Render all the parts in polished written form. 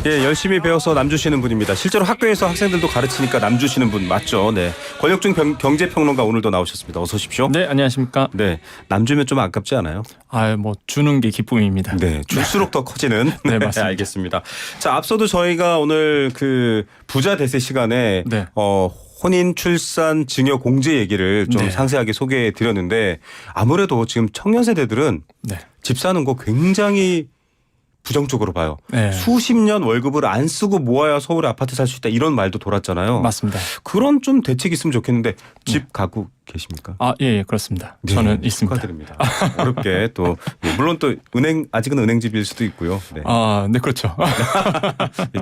예, 열심히 배워서 남 주시는 분입니다. 실제로 학교에서 학생들도 가르치니까 남 주시는 분 맞죠? 네. 권혁중 경제평론가 오늘도 나오셨습니다. 어서 오십시오. 네, 안녕하십니까? 네. 남 주면 좀 아깝지 않아요? 뭐 주는 게 기쁨입니다. 네. 줄수록 더 커지는. 네, 맞습니다. 알겠습니다. 자, 앞서도 저희가 오늘 그 부자 대세 시간에 네. 혼인, 출산, 증여, 공제 얘기를 좀 네. 상세하게 소개해 드렸는데 아무래도 지금 청년 세대들은 네. 집 사는 거 굉장히 부정적으로 봐요. 네. 수십 년 월급을 안 쓰고 모아야 서울에 아파트 살 수 있다 이런 말도 돌았잖아요. 맞습니다. 그런 좀 대책이 있으면 좋겠는데 집 가구 계십니까? 예, 그렇습니다. 네, 저는 있습니다. 축하드립니다. 어렵게 또 물론 또 아직은 은행집일 수도 있고요. 네. 네, 그렇죠.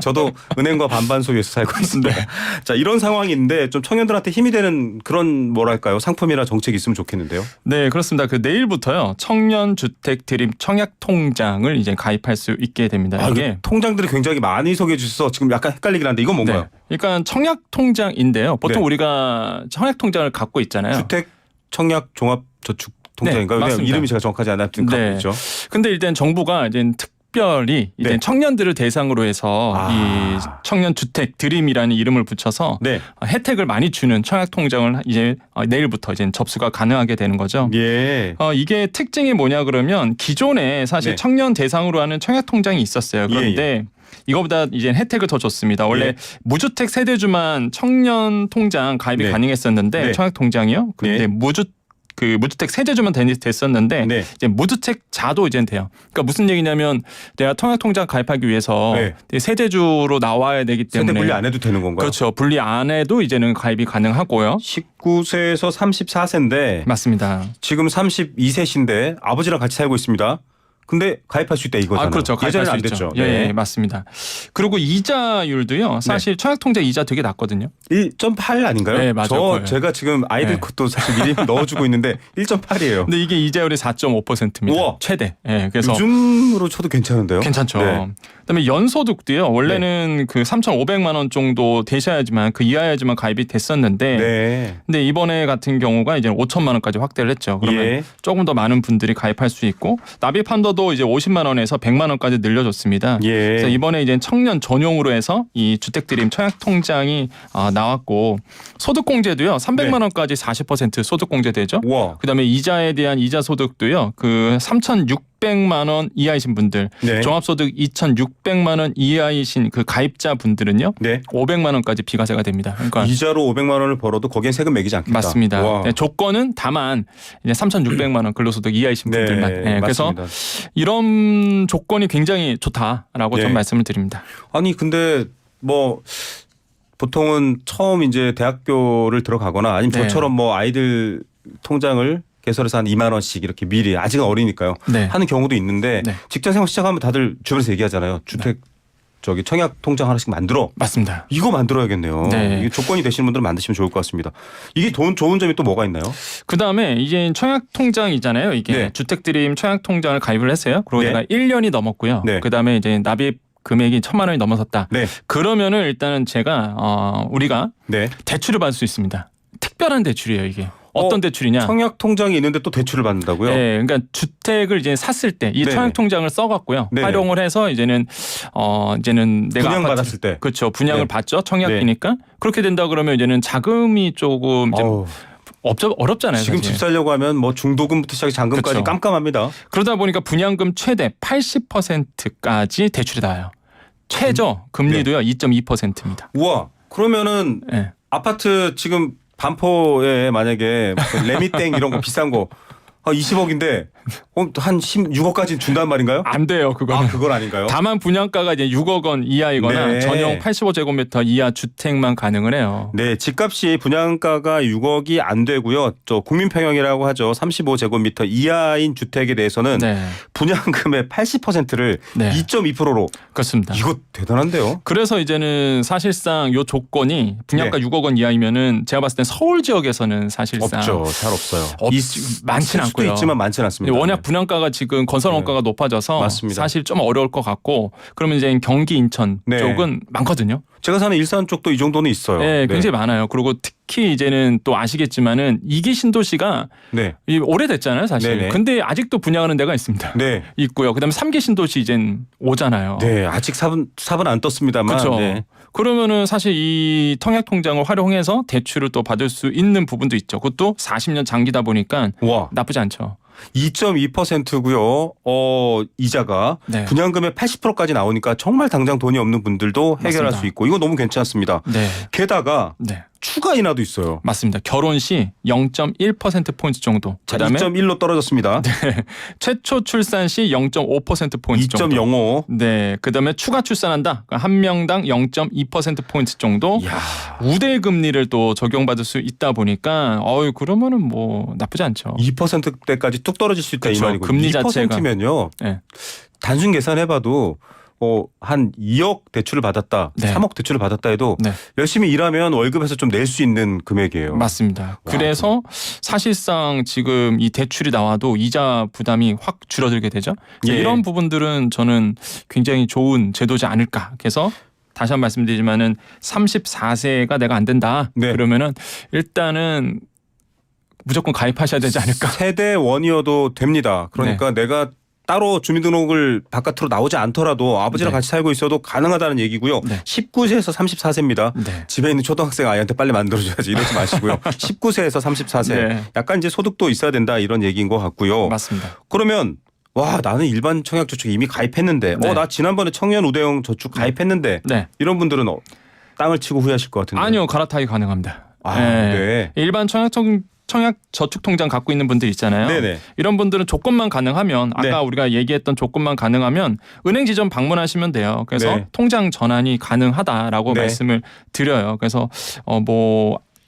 저도 은행과 반반 소유에서 살고 있습니다. 네. 자, 이런 상황인데 좀 청년들한테 힘이 되는 그런 뭐랄까요 상품이나 정책이 있으면 좋겠는데요. 네, 그렇습니다. 그 내일부터요 청년 주택 드림 청약 통장을 이제 가입할 수 있게 됩니다. 이게 통장들이 굉장히 많이 소개해 주셔서 지금 약간 헷갈리긴 한데 이건 뭔가요? 네. 그러니까 청약 통장인데요. 보통 네. 우리가 청약 통장을 갖고 있잖아요. 주택 청약 종합 저축 통장인가요? 네, 맞습니다. 이름이 제가 정확하지 않아 갖고 네. 있죠. 근데 일단 정부가 이제 특별히 이제 네. 청년들을 대상으로 해서 이 청년 주택 드림이라는 이름을 붙여서 네. 혜택을 많이 주는 청약 통장을 이제 내일부터 이제 접수가 가능하게 되는 거죠. 예. 이게 특징이 뭐냐 그러면 기존에 사실 네. 청년 대상으로 하는 청약 통장이 있었어요. 그런데 이거보다 이제 혜택을 더 줬습니다. 원래 예. 무주택 세대주만 청년 통장 가입이 네. 가능했었는데 네. 청약 통장이요. 근데 네. 무주택 세대주만 됐었는데 네. 이제 무주택자도 이제 돼요. 그러니까 무슨 얘기냐면 내가 청약 통장 가입하기 위해서 네. 세대주로 나와야 되기 때문에 세대 분리 안 해도 되는 건가요? 그렇죠. 분리 안 해도 이제는 가입이 가능하고요. 19세에서 34세인데 맞습니다. 지금 32세신데 아버지랑 같이 살고 있습니다. 근데 가입할 수 있다 이거잖아요. 그렇죠. 예전에는 안 가입할 수 됐죠. 있죠. 예, 맞습니다. 그리고 이자율도요. 사실 청약 통장 이자 되게 낮거든요. 1.8 아닌가요? 네, 맞아요. 제가 지금 아이들 네. 것도 사실 미리 넣어주고 있는데 1.8이에요. 근데 이게 이자율이 4.5%입니다. 우와. 최대. 예, 그래서 요즘으로 쳐도 괜찮은데요? 괜찮죠. 네. 그다음에 연소득도요. 원래는 그 3,500만 원 정도 되셔야지만 그 이하야지만 가입이 됐었는데 네. 근데 이번에 같은 경우가 이제 5천만 원까지 확대를 했죠. 그러면 예. 조금 더 많은 분들이 가입할 수 있고 납입 한도도 이제 50만 원에서 100만 원까지 늘려줬습니다. 예. 그래서 이번에 이제 청년 전용으로 해서 이 주택드림 청약 통장이 나왔고 소득공제도요. 300만 원까지 40% 소득공제되죠. 와. 그다음에 이자에 대한 이자 소득도요. 그 3,600만 원 이하이신 분들, 네. 종합소득 2,600만 원 이하이신 그 가입자 분들은요. 네. 500만 원까지 비과세가 됩니다. 그러니까 이자로 500만 원을 벌어도 거기엔 세금 매기지 않겠다. 맞습니다. 와. 네, 조건은 다만 이제 3,600만 원 근로소득 이하이신 네, 분들만. 네, 그래서 맞습니다. 이런 조건이 굉장히 좋다라고 네. 좀 말씀을 드립니다. 아니 근데 뭐 보통은 처음 이제 대학교를 들어가거나 아니면 네. 저처럼 뭐 아이들 통장을 개설해서 한 2만 원씩 이렇게 미리 아직은 어리니까요. 네. 하는 경우도 있는데 네. 직장생활 시작하면 다들 주변에서 얘기하잖아요. 주택 청약 통장 하나씩 만들어. 맞습니다. 이거 만들어야겠네요. 네. 이게 조건이 되시는 분들은 만드시면 좋을 것 같습니다. 이게 좋은 점이 또 뭐가 있나요? 그다음에 이제 청약 통장이잖아요. 이게 네. 주택드림 청약 통장을 가입을 했어요. 그리고 네. 내가 1년이 넘었고요. 네. 그다음에 이제 납입 금액이 1,000만 원이 넘어섰다. 네. 그러면은 일단은 제가 우리가 네. 대출을 받을 수 있습니다. 특별한 대출이에요, 이게. 어떤 대출이냐? 청약 통장이 있는데 또 대출을 받는다고요? 네, 그러니까 주택을 이제 샀을 때 이 네네. 청약 통장을 써갖고요, 네네. 활용을 해서 이제는 내가 분양 아파트- 받았을 때. 그렇죠, 분양을 네. 받죠, 청약이니까. 그렇게 된다 그러면 이제는 자금이 조금 이제 어우, 어렵잖아요. 지금 사실. 집 살려고 하면 뭐 중도금부터 시작해 잔금까지 그렇죠. 깜깜합니다. 그러다 보니까 분양금 최대 80%까지 대출이 나와요. 최저 금리도요 2.2%입니다. 우와. 그러면은 네. 아파트 지금 반포에 만약에 무슨 레미땡 이런 거 비싼 거 20억인데 한 16억까지 준단 말인가요? 안 돼요, 그거는. 그건 아닌가요? 다만 분양가가 이제 6억 원 이하이거나 네. 전용 85제곱미터 이하 주택만 가능을 해요. 네, 집값이 분양가가 6억이 안 되고요. 저 국민평형이라고 하죠. 35제곱미터 이하인 주택에 대해서는 네, 분양금의 80%를 네. 2.2%로 그렇습니다. 이거 대단한데요? 그래서 이제는 사실상 요 조건이 분양가 네. 6억 원 이하이면은 제가 봤을 땐 서울 지역에서는 사실상 없죠. 잘 없어요. 많지는 있을 수도 않고요. 있지만 많지는 않습니다. 워낙 분양가가 지금 건설 원가가 높아져서 맞습니다. 사실 좀 어려울 것 같고 그러면 이제 경기 인천 네. 쪽은 많거든요. 제가 사는 일산 쪽도 이 정도는 있어요. 네, 굉장히 많아요. 그리고 특히 이제는 또 아시겠지만은 2기 신도시가 네. 오래됐잖아요, 사실. 네네. 근데 아직도 분양하는 데가 있습니다. 네. 있고요. 그다음에 3기 신도시 이젠 오잖아요. 네, 아직 삽은 안 떴습니다만. 그렇죠. 네. 그러면은 사실 이 통약 통장을 활용해서 대출을 또 받을 수 있는 부분도 있죠. 그것도 40년 장기다 보니까 와, 나쁘지 않죠. 2.2%고요. 이자가 네. 분양금의 80%까지 나오니까 정말 당장 돈이 없는 분들도 해결할 맞습니다. 수 있고 이거 너무 괜찮습니다. 네. 게다가 네. 추가 인하도 있어요. 맞습니다. 결혼 시 0.1%포인트 정도. 자, 그다음에 2.1로 떨어졌습니다. 최초 출산 시 0.5%포인트 정도. 2.05. 네. 그다음에 추가 출산한다. 그러니까 한 명당 0.2%포인트 정도. 이야. 우대 금리를 또 적용받을 수 있다 보니까 그러면은 뭐 나쁘지 않죠. 2%대까지 뚝 떨어질 수 있다 이 그쵸. 말이고. 금리 자체가. 2%면요. 네. 단순 계산해봐도 한 2억 대출을 받았다, 네. 3억 대출을 받았다 해도 네. 열심히 일하면 월급에서 좀 낼 수 있는 금액이에요. 맞습니다. 그래서 사실상 지금 이 대출이 나와도 이자 부담이 확 줄어들게 되죠. 예. 이런 부분들은 저는 굉장히 좋은 제도지 않을까. 그래서 다시 한 번 말씀드리지만은 34세가 내가 안 된다. 네. 그러면은 일단은 무조건 가입하셔야 되지 않을까. 세대원이어도 됩니다. 그러니까 내가 따로 주민등록을 바깥으로 나오지 않더라도 아버지랑 네. 같이 살고 있어도 가능하다는 얘기고요. 네. 19세에서 34세입니다. 네. 집에 있는 초등학생 아이한테 빨리 만들어줘야지 이러지 마시고요. 19세에서 34세. 네. 약간 이제 소득도 있어야 된다 이런 얘기인 것 같고요. 맞습니다. 그러면 와 나는 일반 청약저축 이미 가입했는데 네. 나 지난번에 청년 우대형 저축 가입했는데 네. 이런 분들은 땅을 치고 후회하실 것 같은데. 아니요. 갈아타기 가능합니다. 네. 일반 청약 저축 통장 갖고 있는 분들 있잖아요. 네네. 이런 분들은 조건만 가능하면 아까 네. 우리가 얘기했던 조건만 가능하면 은행 지점 방문하시면 돼요. 그래서 네. 통장 전환이 가능하다라고 네. 말씀을 드려요. 그래서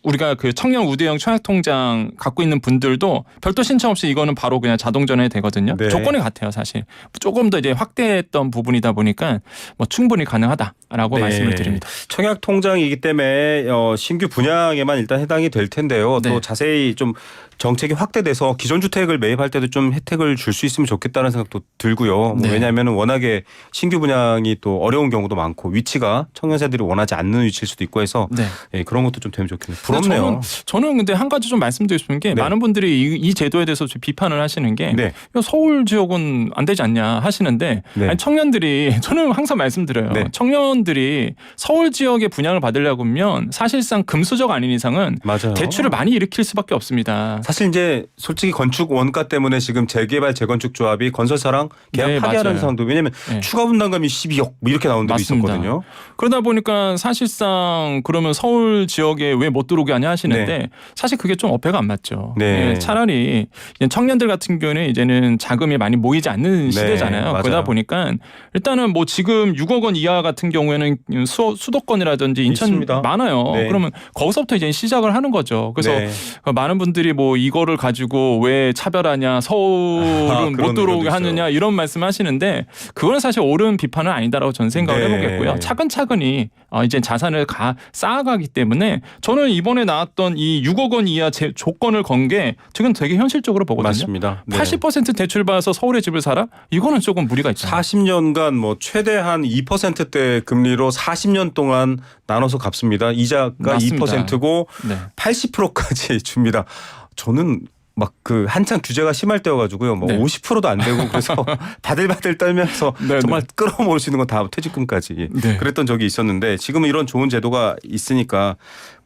우리가 그 청년 우대형 청약 통장 갖고 있는 분들도 별도 신청 없이 이거는 바로 그냥 자동 전환이 되거든요. 네. 조건이 같아요, 사실. 조금 더 이제 확대했던 부분이다 보니까 충분히 가능하다라고 네. 말씀을 드립니다. 청약 통장이기 때문에 신규 분양에만 일단 해당이 될 텐데요. 네. 또 자세히 좀 정책이 확대돼서 기존 주택을 매입할 때도 좀 혜택을 줄 수 있으면 좋겠다는 생각도 들고요. 네. 왜냐하면 워낙에 신규 분양이 또 어려운 경우도 많고 위치가 청년 세들이 원하지 않는 위치일 수도 있고 해서 네. 그런 것도 좀 되면 좋겠네요. 부럽네요. 저는 근데 한 가지 좀 말씀드리고 싶은 게 네. 많은 분들이 이 제도에 대해서 좀 비판을 하시는 게 네. 서울 지역은 안 되지 않냐 하시는데 네. 아니, 청년들이 저는 항상 말씀드려요. 네. 청년들이 서울 지역에 분양을 받으려고 하면 사실상 금수저가 아닌 이상은 맞아요. 대출을 많이 일으킬 수밖에 없습니다. 사실 이제 솔직히 건축 원가 때문에 지금 재개발 재건축 조합이 건설사랑 계약 네, 파기하는 맞아요. 상황도 왜냐하면 네. 추가 분담금이 12억 뭐 이렇게 나온 데도 맞습니다. 있었거든요. 그러다 보니까 사실상 그러면 서울 지역에 왜 못 들어오게 하냐 하시는데 사실 그게 좀 어폐가 안 맞죠. 네. 예, 차라리 이제 청년들 같은 경우는 이제는 자금이 많이 모이지 않는 시대잖아요. 맞아요. 그러다 보니까 일단은 지금 6억 원 이하 같은 경우에는 수도권이라든지 인천 있습니다. 많아요. 네. 그러면 거기서부터 이제 시작을 하는 거죠. 그래서 네. 많은 분들이 이거를 가지고 왜 차별하냐, 서울은 못 그런 들어오게 의견도 하느냐 이런 말씀하시는데 그거는 사실 옳은 비판은 아니다라고 저는 생각을 네. 해보겠고요. 차근차근히 이제 자산을 쌓아가기 때문에 저는 이번에 나왔던 이 6억 원 이하 조건을 건 게 지금 되게 현실적으로 보거든요. 맞습니다. 네. 80% 대출 받아서 서울에 집을 사라? 이거는 조금 무리가 있잖아요. 40년간 최대한 2%대 금리로 40년 동안 나눠서 갚습니다. 이자가 맞습니다. 2%고 네. 80%까지 줍니다. 저는 막 한창 규제가 심할 때여가지고요. 네. 50%도 안 되고 그래서 바들바들 떨면서 네, 정말 끌어모을 수 있는 건 다 퇴직금까지 네. 그랬던 적이 있었는데 지금은 이런 좋은 제도가 있으니까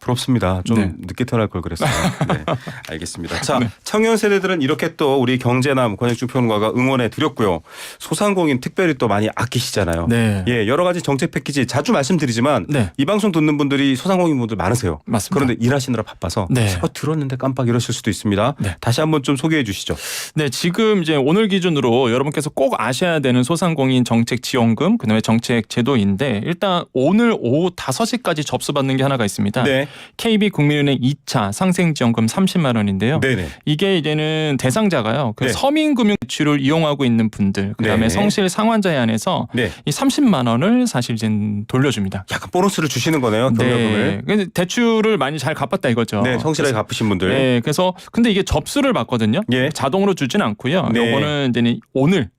부럽습니다. 좀 네. 늦게 태어날 걸 그랬어요. 네. 알겠습니다. 자, 청년 세대들은 이렇게 또 우리 경제남 권혁중 평론가가 응원해 드렸고요. 소상공인 특별히 또 많이 아끼시잖아요. 네. 예, 여러 가지 정책 패키지 자주 말씀드리지만 네. 이 방송 듣는 분들이 소상공인 분들 많으세요. 맞습니다. 그런데 일하시느라 바빠서 네. 들었는데 깜빡 이러실 수도 있습니다. 네. 다시 한번 좀 소개해 주시죠. 네, 지금 이제 오늘 기준으로 여러분께서 꼭 아셔야 되는 소상공인 정책 지원금, 그다음에 정책 제도인데 일단 오늘 오후 5시까지 접수받는 게 하나가 있습니다. 네. KB국민은행 2차 상생지원금 30만 원인데요. 네네. 이게 이제는 대상자가요. 그 네. 서민금융 대출을 이용하고 있는 분들, 그다음에 네. 성실 상환자에 한해서 네. 이 30만 원을 사실 이제 돌려줍니다. 약간 보너스를 주시는 거네요. 경력금을. 근데 대출을 많이 잘 갚았다 이거죠. 네, 성실하게 그래서 갚으신 분들. 네, 그래서 근데 이게 접수 접수를 받거든요. 예. 자동으로 주진 않고요. 네. 요거는 이제 오늘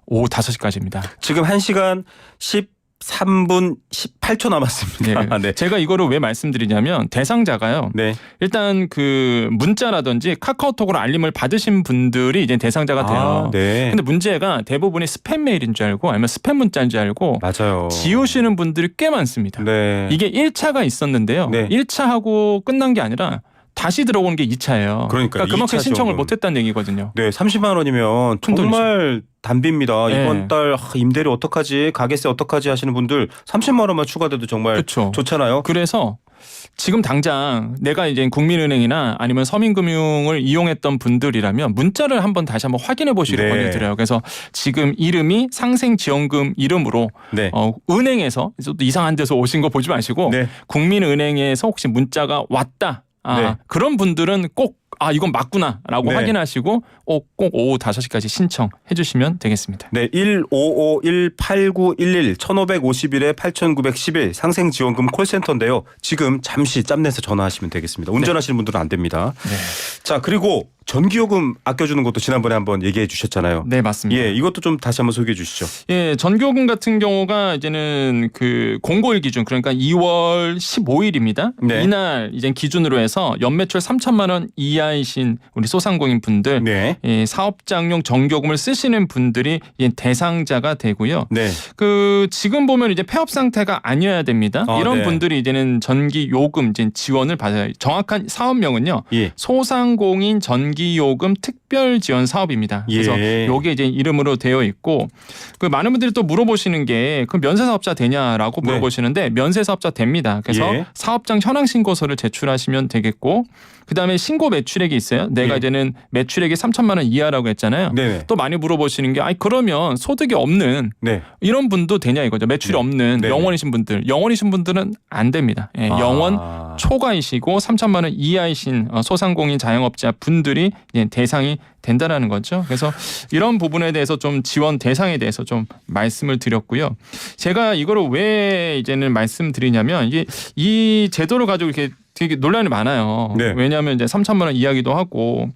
오후 5시까지입니다. 지금 1시간 13분 18초 남았습니다. 네. 제가 이거를 왜 말씀드리냐면 대상자가요. 네. 일단 그 문자라든지 카카오톡으로 알림을 받으신 분들이 이제 대상자가 돼요. 네. 근데 문제가 대부분이 스팸 메일인 줄 알고 아니면 스팸 문자인 줄 알고 맞아요. 지우시는 분들이 꽤 많습니다. 네. 이게 1차가 있었는데요. 네. 1차하고 끝난 게 아니라 다시 들어오는 게 2차예요. 그러니까요. 그만큼 2차 신청을 지원금. 못했다는 얘기거든요. 네, 30만 원이면 큰 정말 단비입니다. 네. 이번 달 임대료 어떡하지? 가게세 어떡하지? 하시는 분들 30만 원만 추가돼도 정말 그렇죠. 좋잖아요. 그래서 지금 당장 내가 이제 국민은행이나 아니면 서민금융을 이용했던 분들이라면 문자를 한번 다시 한번 확인해 보시길 네. 권유드려요. 그래서 지금 이름이 상생지원금 이름으로 네. 은행에서 또 이상한 데서 오신 거 보지 마시고 네. 국민은행에서 혹시 문자가 왔다. 네. 그런 분들은 꼭 이건 맞구나라고 네. 확인하시고 꼭 오후 5시까지 신청해 주시면 되겠습니다. 네, 155-18911 1551에 8911 상생지원금 콜센터인데요. 지금 잠시 짬내서 전화하시면 되겠습니다. 운전하시는 분들은 안 됩니다. 네. 자, 그리고 전기요금 아껴주는 것도 지난번에 한번 얘기해 주셨잖아요. 네, 맞습니다. 예, 이것도 좀 다시 한번 소개해 주시죠. 예, 전기요금 같은 경우가 이제는 그 공고일 기준 그러니까 2월 15일입니다. 네. 이날 이제 기준으로 해서 연매출 3천만 원 이하이신 우리 소상공인 분들 네. 예, 사업장용 전기요금을 쓰시는 분들이 대상자가 되고요. 네. 그 지금 보면 이제 폐업 상태가 아니어야 됩니다. 이런 네. 분들이 이제는 전기요금 이제 지원을 받아요. 정확한 사업명은요. 예. 소상공인 전기요금 특별 지원 사업입니다. 그래서 예. 요게 이제 이름으로 되어 있고 그 많은 분들이 또 물어보시는 게 그 면세 사업자 되냐라고 네. 물어보시는데 면세 사업자 됩니다. 그래서 예. 사업장 현황 신고서를 제출하시면 되겠고 그다음에 신고 매출액이 있어요. 내가 예. 이제는 매출액이 3천만 원 이하라고 했잖아요. 네네. 또 많이 물어보시는 게 그러면 소득이 없는 네. 이런 분도 되냐 이거죠. 매출이 네. 없는 네네. 영원이신 분들. 영원이신 분들은 안 됩니다. 예, 영원 초과이시고 3천만 원 이하이신 소상공인 자영업자 분들이 대상이 된다라는 거죠. 그래서 이런 부분에 대해서 좀 지원 대상에 대해서 좀 말씀을 드렸고요. 제가 이거를 왜 이제는 말씀드리냐면 이게 이 제도를 가지고 이렇게 되게 논란이 많아요. 네. 왜냐하면 이제 3천만 원 이야기도 하고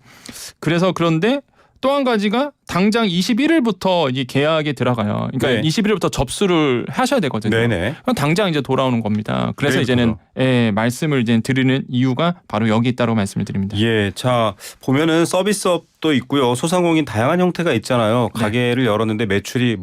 그래서 그런데 또 한 가지가 당장 21일부터 이 계약에 들어가요. 그러니까 네. 21일부터 접수를 하셔야 되거든요. 네네. 그럼 당장 이제 돌아오는 겁니다. 그래서 그렇군요. 이제는 말씀을 이제 드리는 이유가 바로 여기 있다고 말씀을 드립니다. 예, 자 보면은 서비스업도 있고요. 소상공인 다양한 형태가 있잖아요. 네. 가게를 열었는데 매출이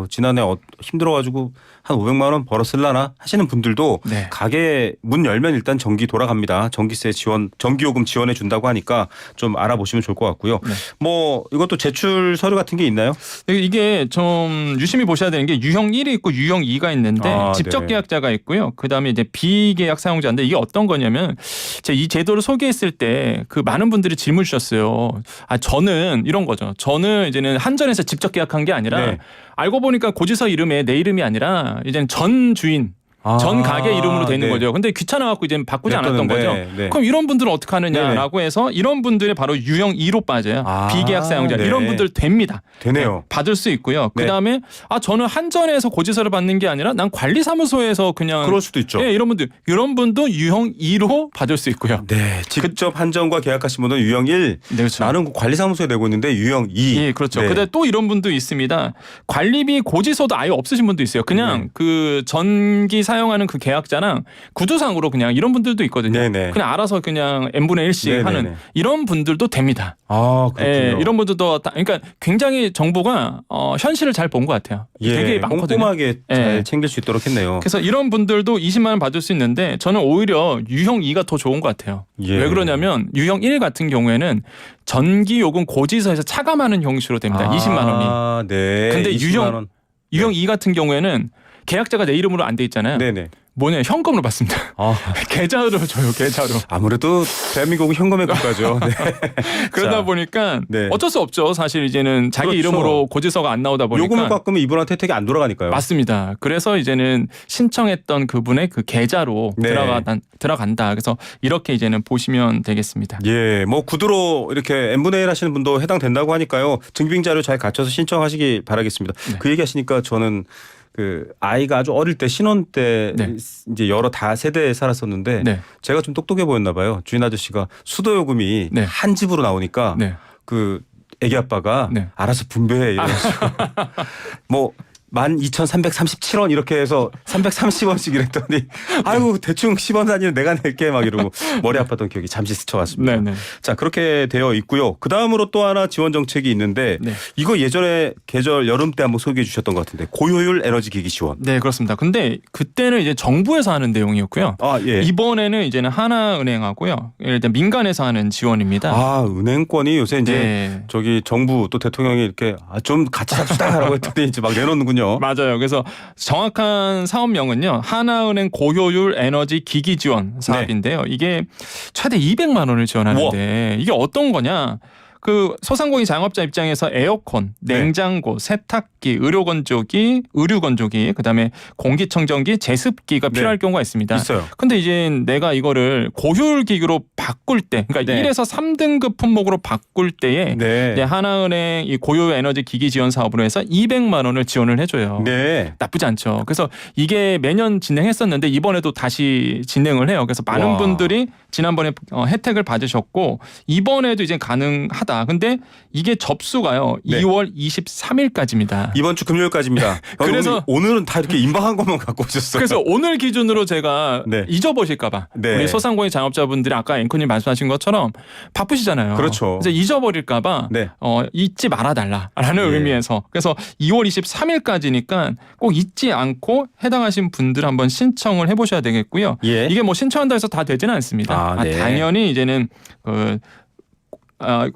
지난해 힘들어가지고 한 500만 원 벌었을라나 하시는 분들도 네. 가게 문 열면 일단 전기 돌아갑니다. 전기세 지원, 전기요금 지원해 준다고 하니까 좀 알아보시면 좋을 것 같고요. 네. 뭐 이것도 제출 서류 같은 게 있나요? 이게 좀 유심히 보셔야 되는 게 유형 1이 있고 유형 2가 있는데 직접 네. 계약자가 있고요. 그다음에 이제 비계약 사용자인데 이게 어떤 거냐면 제가 이 제도를 소개했을 때 그 많은 분들이 질문 주셨어요. 저는 이런 거죠. 저는 이제는 한전에서 직접 계약한 게 아니라 네. 알고 보니까 고지서 이름에 내 이름이 아니라 이제는 전 주인 전 가게 이름으로 되는 네. 거죠. 근데 귀찮아갖고 이제 바꾸지 않았던 냈었는데, 거죠. 네. 그럼 이런 분들은 어떻게 하느냐라고 해서 이런 분들이 바로 유형 2로 빠져요. 비계약 사용자. 네. 이런 분들 됩니다. 되네요. 네, 받을 수 있고요. 네. 그다음에 저는 한전에서 고지서를 받는 게 아니라 난 관리사무소에서 그냥 그럴 수도 있죠. 예, 이런 분도 유형 2로 받을 수 있고요. 네, 직접 한전과 계약하신 분은 유형 1, 네, 그렇죠. 나는 관리사무소에 내고 있는데 유형 2. 예, 그렇죠. 네. 근데 또 이런 분도 있습니다. 관리비 고지서도 아예 없으신 분도 있어요. 그냥 네. 그 전기 사용하는 그 계약자랑 구두상으로 그냥 이런 분들도 있거든요. 네네. 그냥 알아서 그냥 n분의 1씩 네네네. 하는 이런 분들도 됩니다. 그렇군요. 예, 이런 분들도 그러니까 굉장히 정부가 현실을 잘 본 것 같아요. 되게 많거든요. 꼼꼼하게 잘 예. 챙길 수 있도록 했네요. 그래서 이런 분들도 20만 원 받을 수 있는데 저는 오히려 유형 2가 더 좋은 것 같아요. 예. 왜 그러냐면 유형 1 같은 경우에는 전기요금 고지서에서 차감하는 형식으로 됩니다. 20만 원이. 네. 근데 20만 원. 유형 2 같은 경우에는 계약자가 내 이름으로 안 돼 있잖아요. 네네. 뭐냐 현금으로 받습니다. 계좌로 줘요. 계좌로. 아무래도 대한민국은 현금의 국가죠. 네. 그러다 자, 보니까 네. 어쩔 수 없죠. 사실 이제는 자기 그렇죠. 이름으로 고지서가 안 나오다 보니까. 요금을 깎으면 이분한테 혜택이 안 돌아가니까요. 맞습니다. 그래서 이제는 신청했던 그분의 그 계좌로 네. 들어간다. 그래서 이렇게 이제는 보시면 되겠습니다. 예, 뭐 구두로 이렇게 n분의 1 하시는 분도 해당된다고 하니까요. 증빙 자료 잘 갖춰서 신청하시기 바라겠습니다. 네. 그 얘기하시니까 저는 그 아이가 아주 어릴 때 신혼 때 네. 이제 여러 다 세대에 살았었는데 네. 제가 좀 똑똑해 보였나 봐요. 주인 아저씨가 수도 요금이 네. 한 집으로 나오니까 네. 그 애기 아빠가 네. 알아서 분배해 이래가지고 뭐 12,337원 이렇게 해서 330원씩 이랬더니 아이고 대충 10원 단위는 내가 낼게 막 이러고 머리 아팠던 기억이 잠시 스쳐갔습니다. 네. 네. 자 그렇게 되어 있고요. 그 다음으로 또 하나 지원 정책이 있는데 네. 이거 예전에 계절 여름 때 한번 소개해 주셨던 것 같은데 고효율 에너지 기기 지원. 네, 그렇습니다. 근데 그때는 이제 정부에서 하는 내용이었고요. 아 예. 이번에는 이제는 하나은행하고요. 일단 민간에서 하는 지원입니다. 아 은행권이 요새 이제 네. 저기 정부 또 대통령이 이렇게 좀 같이 합시다라고 했더니 이제 막 내놓는군요. 맞아요. 그래서 정확한 사업명은요. 하나은행 고효율 에너지 기기 지원 사업인데요. 이게 최대 200만 원을 지원하는데 이게 어떤 거냐? 그 소상공인 자영업자 입장에서 에어컨, 냉장고, 세탁기, 의료건조기, 그다음에 공기청정기, 제습기가 네. 필요할 경우가 있습니다. 있어요. 근데 이제 내가 이거를 고효율 기기로 바꿀 때, 그러니까 네. 1에서 3등급 품목으로 바꿀 때에 네. 이제 하나은행 이 고효율 에너지 기기 지원 사업으로 해서 200만 원을 지원을 해줘요. 네. 나쁘지 않죠. 그래서 이게 매년 진행했었는데 이번에도 다시 진행을 해요. 그래서 많은 와. 분들이 지난번에 혜택을 받으셨고 이번에도 이제 가능하다. 근데 이게 접수가요. 네. 2월 23일까지입니다. 이번 주 금요일까지입니다. 그래서- 오늘은 다 이렇게 임박한 것만 갖고 오셨어요. 그래서 오늘 기준으로 제가 네. 잊어버릴까봐 네. 우리 소상공인 자영업자분들이 아까 앵커님 말씀하신 것처럼 바쁘시잖아요. 그렇죠. 그래서 잊어버릴까봐 네. 잊지 말아달라라는 예. 의미에서 그래서 2월 23일까지니까 꼭 잊지 않고 해당하신 분들 한번 신청을 해보셔야 되겠고요. 예. 이게 뭐 신청한다 해서 다 되지는 않습니다. 아, 네. 당연히 이제는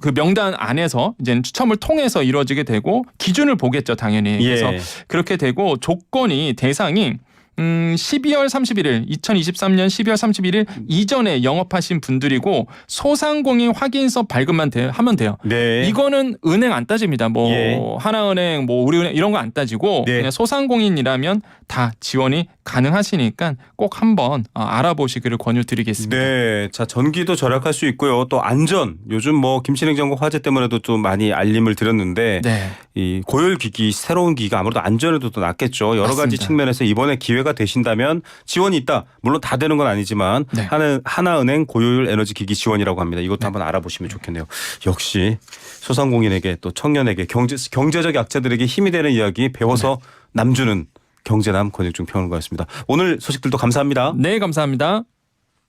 그 명단 안에서 이제는 추첨을 통해서 이루어지게 되고 기준을 보겠죠, 당연히. 예. 그래서 그렇게 되고 조건이 대상이 12월 31일 2023년 12월 31일 이전에 영업하신 분들이고 소상공인 확인서 발급만 하면 돼요. 네. 이거는 은행 안 따집니다. 뭐 예. 하나은행, 뭐 우리은행 이런 거 안 따지고 네. 그냥 소상공인이라면 다 지원이 가능하시니까 꼭 한번 알아보시기를 권유드리겠습니다. 네. 자, 전기도 절약할 수 있고요. 또 안전. 요즘 뭐 김치냉장고 화재 때문에도 좀 많이 알림을 드렸는데 네. 이 고효율 기기 새로운 기기가 아무래도 안전에도 또 낫겠죠. 여러 가지 맞습니다. 측면에서 이번에 기회가 되신다면 지원이 있다. 물론 다 되는 건 아니지만 네. 하나은행 고효율 에너지 기기 지원이라고 합니다. 이것도 한번 알아보시면 좋겠네요. 역시 소상공인에게 또 청년에게 경제적 약자들에게 힘이 되는 이야기 배워서 남주는 경제남 권익중 평론가였습니다. 오늘 소식들도 감사합니다. 네, 감사합니다.